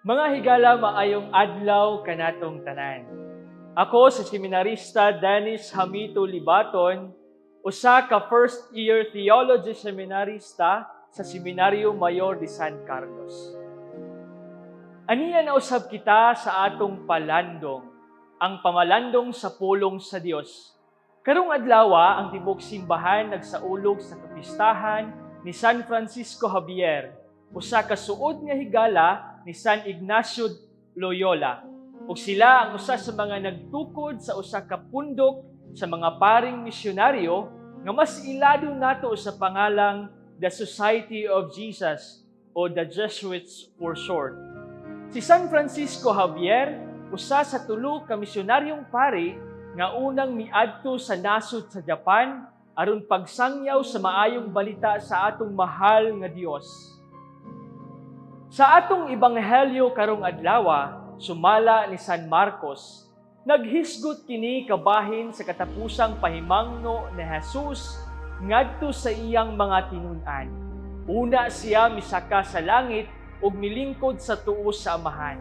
Mga higala maayong adlaw kanatong tanan. Ako si Seminarista Dennis Hamito Libaton, usa ka first year theology seminarista sa Seminaryo Mayor de San Carlos. Aniya na usab kita sa atong palandong, ang pamalandong sa pulong sa Dios. Karong adlaw ang tibok simbahan nagsaulog sa kapistahan ni San Francisco Javier, usa ka suod nga higala ni San Ignacio Loyola. Ug sila ang usa sa mga nagtukod sa usa ka pundok sa mga paring misyonaryo nga mas ilado nato sa pangalang The Society of Jesus o the Jesuits for short. Si San Francisco Javier, usa sa tulo ka misyonaryong pari nga unang miadto sa nasod sa Japan aron pagsangyaw sa maayong balita sa atong mahal nga Dios. Sa atong ebanghelyo karong adlaw, sumala ni San Marcos, naghisgot kini kabahin sa katapusang pahimangno ni Jesus ngadto sa iyang mga tinun-an. Una siya misaka sa langit ug milingkod sa tuo sa Amahan.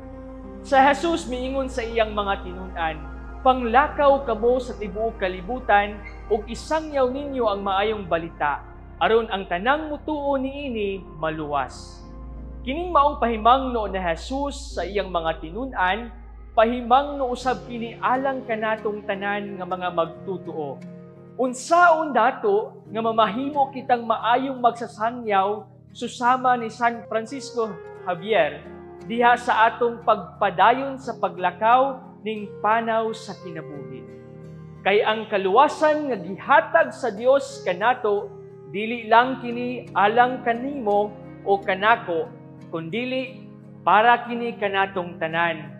Sa Jesus miingon sa iyang mga tinun-an, "Panglakaw kamo sa tibuok kalibutan ug isangyaw ninyo ang maayong balita, aron ang tanang mutuo niini maluwas." Kining maong pahimangno na Jesus sa iyang mga tinun-an, pahimangno usab kini alang kanatong tanan nga mga magtutuo. Unsaon dato nga mamahimo kitang maayong magsasangyaw susama ni San Francisco Javier diha sa atong pagpadayon sa paglakaw ning panaw sa kinabuhi. Kay ang kaluwasan nga gihatag sa Dios kanato dili lang kini alang kanimo o kanako, kundili para kini kanatong tanan.